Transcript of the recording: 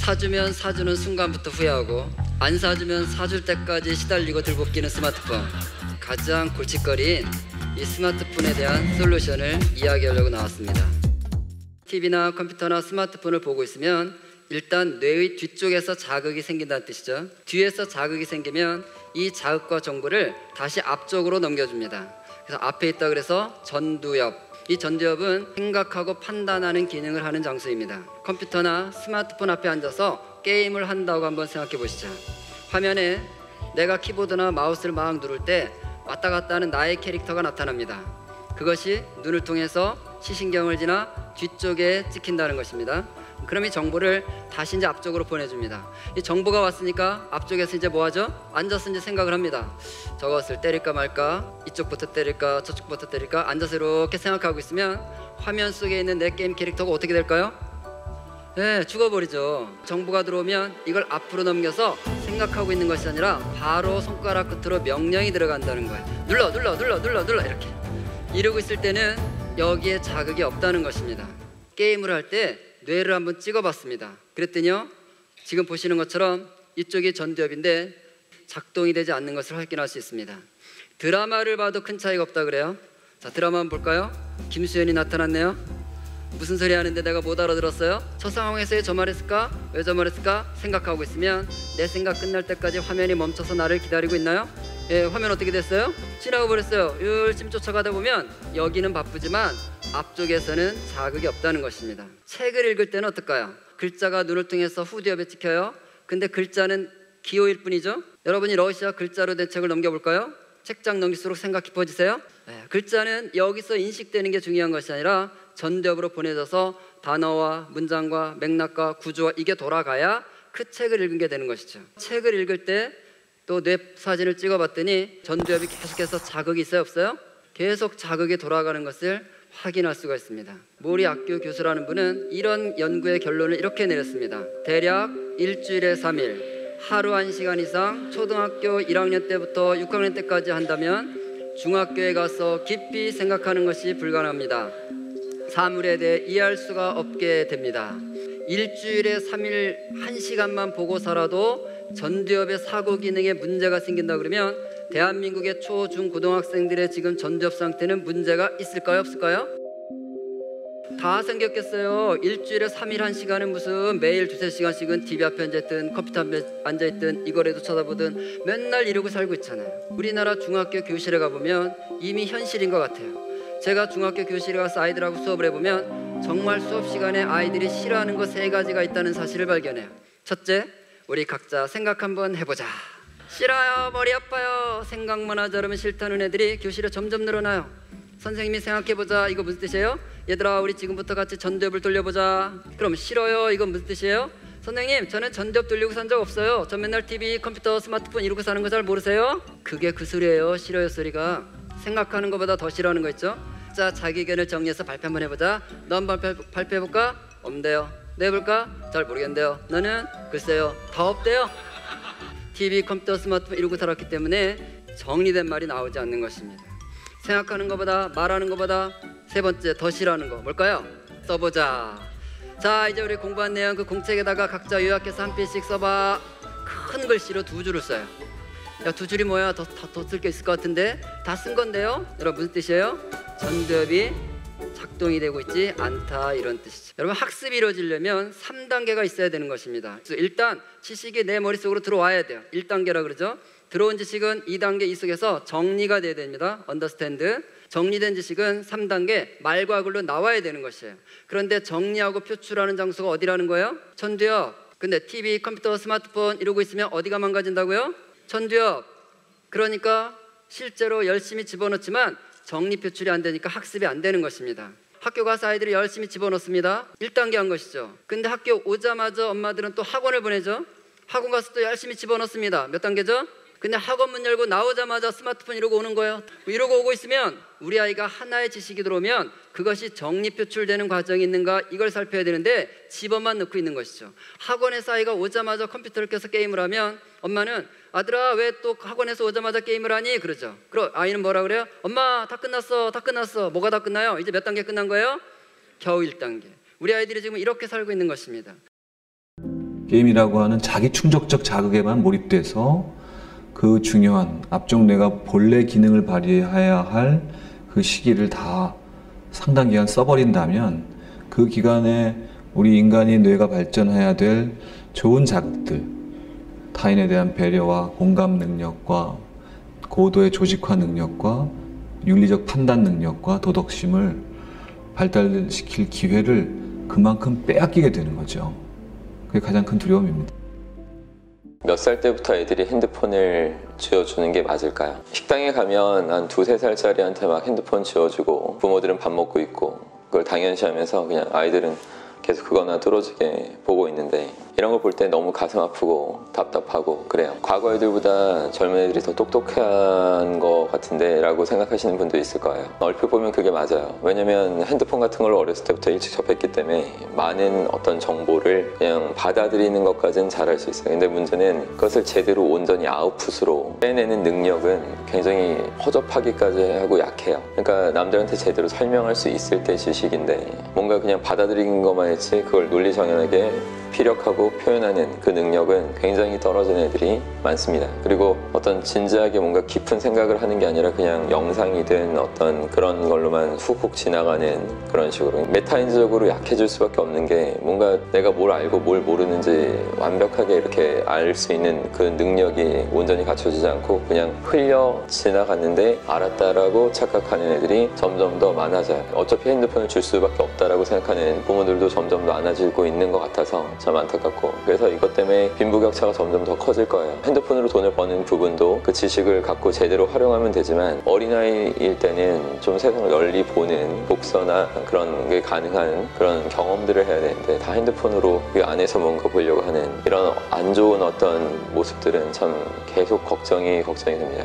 사주면 사주는 순간부터 후회하고 안 사주면 사줄 때까지 시달리고 들고 끼는 스마트폰. 가장 골칫거리인 이 스마트폰에 대한 솔루션을 이야기하려고 나왔습니다. TV나 컴퓨터나 스마트폰을 보고 있으면 일단 뇌의 뒤쪽에서 자극이 생긴다는 뜻이죠. 뒤에서 자극이 생기면 이 자극과 정보를 다시 앞쪽으로 넘겨줍니다. 그래서 앞에 있다 그래서 전두엽. 이 전두엽은 생각하고 판단하는 기능을 하는 장소입니다. 컴퓨터나 스마트폰 앞에 앉아서 게임을 한다고 한번 생각해 보시죠. 화면에 내가 키보드나 마우스를 막 누를 때 왔다 갔다 하는 나의 캐릭터가 나타납니다. 그것이 눈을 통해서 시신경을 지나 뒤쪽에 찍힌다는 것입니다. 그럼 이 정보를 다시 이제 앞쪽으로 보내줍니다. 이 정보가 왔으니까 앞쪽에서 이제 뭐 하죠? 앉아서 이제 생각을 합니다. 저것을 때릴까 말까, 이쪽부터 때릴까, 저쪽부터 때릴까, 앉아서 이렇게 생각하고 있으면 화면 속에 있는 내 게임 캐릭터가 어떻게 될까요? 네, 죽어버리죠. 정보가 들어오면 이걸 앞으로 넘겨서 생각하고 있는 것이 아니라 바로 손가락 끝으로 명령이 들어간다는 거예요. 눌러 이렇게 이러고 있을 때는 여기에 자극이 없다는 것입니다. 게임을 할 때 뇌를 한번 찍어봤습니다. 그랬더니요, 지금 보시는 것처럼 이쪽이 전두엽인데 작동이 되지 않는 것을 확인할 수 있습니다. 드라마를 봐도 큰 차이가 없다 그래요. 자, 드라마 한번 볼까요? 김수현이 나타났네요. 무슨 소리 하는데 내가 못 알아들었어요? 저 상황에서 왜 저 말했을까? 왜 저 말했을까? 생각하고 있으면 내 생각 끝날 때까지 화면이 멈춰서 나를 기다리고 있나요? 예, 화면 어떻게 됐어요? 지나가 버렸어요. 열심히 쫓아가다 보면 여기는 바쁘지만 앞쪽에서는 자극이 없다는 것입니다. 책을 읽을 때는 어떨까요? 글자가 눈을 통해서 후두엽에 찍혀요. 근데 글자는 기호일 뿐이죠. 여러분이 러시아 글자로 된 책을 넘겨볼까요? 책장 넘길수록 생각 깊어지세요? 네, 글자는 여기서 인식되는 게 중요한 것이 아니라 전두엽으로 보내져서 단어와 문장과 맥락과 구조와 이게 돌아가야 그 책을 읽은 게 되는 것이죠. 책을 읽을 때 또 뇌 사진을 찍어봤더니 전두엽이 계속해서 자극이 있어요, 없어요? 계속 자극이 돌아가는 것을 확인할 수가 있습니다. 모리 악교 교수라는 분은 이런 연구의 결론을 이렇게 내렸습니다. 대략 일주일에 3일, 하루 1시간 이상 초등학교 1학년 때부터 6학년 때까지 한다면 중학교에 가서 깊이 생각하는 것이 불가능합니다. 사물에 대해 이해할 수가 없게 됩니다. 일주일에 3일 1시간만 보고 살아도 전두엽의 사고 기능에 문제가 생긴다 그러면 대한민국의 초, 중, 고등학생들의 지금 전두엽 상태는 문제가 있을까요, 없을까요? 다 생겼겠어요. 일주일에 3일 1시간은 무슨 매일 2-3시간씩은 TV 앞에 앉아있든 컴퓨터 앞에 앉아있든 이거라도 쳐다보든 맨날 이러고 살고 있잖아요. 우리나라 중학교 교실에 가보면 이미 현실인 것 같아요. 제가 중학교 교실에 가서 아이들하고 수업을 해보면 정말 수업 시간에 아이들이 싫어하는 거 3가지가 있다는 사실을 발견해요. 첫째, 우리 각자 생각 한번 해보자. 싫어요, 머리 아파요. 생각만 하자 그러면 싫다는 애들이 교실에 점점 늘어나요. 선생님이 생각해보자, 이거 무슨 뜻이에요? 얘들아, 우리 지금부터 같이 전두엽을 돌려보자. 그럼 싫어요, 이건 무슨 뜻이에요? 선생님, 저는 전두엽 돌리고 산 적 없어요. 전 맨날 TV, 컴퓨터, 스마트폰 이러고 사는 거 잘 모르세요? 그게 그 소리예요, 싫어요 소리가. 생각하는 것보다 더 싫어하는 거 있죠? 자, 자기 의견을 정리해서 발표 한번 해보자. 너 한번 발표해볼까? 없는데요. 너 해볼까? 잘 모르겠는데요. 너는? 글쎄요, 다 없대요. TV, 컴퓨터, 스마트폰 이러고 살았기 때문에 정리된 말이 나오지 않는 것입니다. 생각하는 것보다 말하는 것보다 세 번째 더 싫어하는 거 뭘까요? 써보자. 자, 이제 우리 공부한 내용 그 공책에다가 각자 요약해서 한 페이지씩 써봐. 큰 글씨로 2줄을 써요. 야, 2줄이 뭐야? 더 쓸 게 있을 것 같은데 다 쓴 건데요. 여러분 무슨 뜻이에요? 전두엽이 작동이 되고 있지 않다, 이런 뜻이죠. 여러분, 학습이 이루어지려면 3단계가 있어야 되는 것입니다. 그래서 일단 지식이 내 머릿속으로 들어와야 돼요. 1단계라 그러죠. 들어온 지식은 2단계 이 속에서 정리가 돼야 됩니다. understand. 정리된 지식은 3단계 말과 글로 나와야 되는 것이에요. 그런데 정리하고 표출하는 장소가 어디라는 거예요? 전두엽. 근데 TV, 컴퓨터, 스마트폰 이러고 있으면 어디가 망가진다고요? 전두엽. 그러니까 실제로 열심히 집어넣지만 정리 표출이 안 되니까 학습이 안 되는 것입니다. 학교 가서 아이들이 열심히 집어넣습니다. 1단계 한 것이죠. 근데 학교 오자마자 엄마들은 또 학원을 보내죠. 학원 가서 또 열심히 집어넣습니다. 몇 단계죠? 근데 학원 문 열고 나오자마자 스마트폰 이러고 오는 거예요. 이러고 오고 있으면 우리 아이가 하나의 지식이 들어오면 그것이 정리 표출되는 과정이 있는가, 이걸 살펴야 되는데 집어만 넣고 있는 것이죠. 학원에서 아이가 오자마자 컴퓨터를 켜서 게임을 하면 엄마는 아들아, 왜 또 학원에서 오자마자 게임을 하니? 그러죠. 그럼 아이는 뭐라 그래요? 엄마, 다 끝났어. 뭐가 다 끝나요? 이제 몇 단계 끝난 거예요? 겨우 1단계. 우리 아이들이 지금 이렇게 살고 있는 것입니다. 게임이라고 하는 자기 충족적 자극에만 몰입돼서 그 중요한 앞쪽 뇌가 본래 기능을 발휘해야 할 그 시기를 다 상당 기간 써버린다면 그 기간에 우리 인간이 뇌가 발전해야 될 좋은 자극들, 타인에 대한 배려와 공감 능력과 고도의 조직화 능력과 윤리적 판단 능력과 도덕심을 발달시킬 기회를 그만큼 빼앗기게 되는 거죠. 그게 가장 큰 두려움입니다. 몇 살 때부터 애들이 핸드폰을 쥐어주는 게 맞을까요? 식당에 가면 한 2, 3살짜리한테 막 핸드폰 쥐어주고 부모들은 밥 먹고 있고 그걸 당연시하면서 그냥 아이들은 계속 그거나 뚫어지게 보고 있는데 이런 걸 볼 때 너무 가슴 아프고 답답하고 그래요. 과거 애들보다 젊은 애들이 더 똑똑한 것 같은데 라고 생각하시는 분도 있을 거예요. 얼핏 보면 그게 맞아요. 왜냐면 핸드폰 같은 걸 어렸을 때부터 일찍 접했기 때문에 많은 어떤 정보를 그냥 받아들이는 것까지는 잘할 수 있어요. 근데 문제는 그것을 제대로 온전히 아웃풋으로 빼내는 능력은 굉장히 허접하기까지 하고 약해요. 그러니까 남들한테 제대로 설명할 수 있을 때 지식인데 뭔가 그냥 받아들이는 것만 했지 그걸 논리정연하게 피력하고 표현하는 그 능력은 굉장히 떨어진 애들이 많습니다. 그리고 어떤 진지하게 뭔가 깊은 생각을 하는 게 아니라 그냥 영상이든 어떤 그런 걸로만 훅훅 지나가는 그런 식으로 메타인지적으로 약해질 수밖에 없는 게 뭔가 내가 뭘 알고 뭘 모르는지 완벽하게 이렇게 알 수 있는 그 능력이 온전히 갖춰지지 않고 그냥 흘려 지나갔는데 알았다라고 착각하는 애들이 점점 더 많아져요. 어차피 핸드폰을 줄 수밖에 없다라고 생각하는 부모들도 점점 더 많아지고 있는 것 같아서 참 안타깝고 그래서 이것 때문에 빈부격차가 점점 더 커질 거예요. 핸드폰으로 돈을 버는 부분도 그 지식을 갖고 제대로 활용하면 되지만 어린아이일 때는 좀 세상을 널리 보는 독서나 그런 게 가능한 그런 경험들을 해야 되는데 다 핸드폰으로 그 안에서 뭔가 보려고 하는 이런 안 좋은 어떤 모습들은 참 계속 걱정이 됩니다.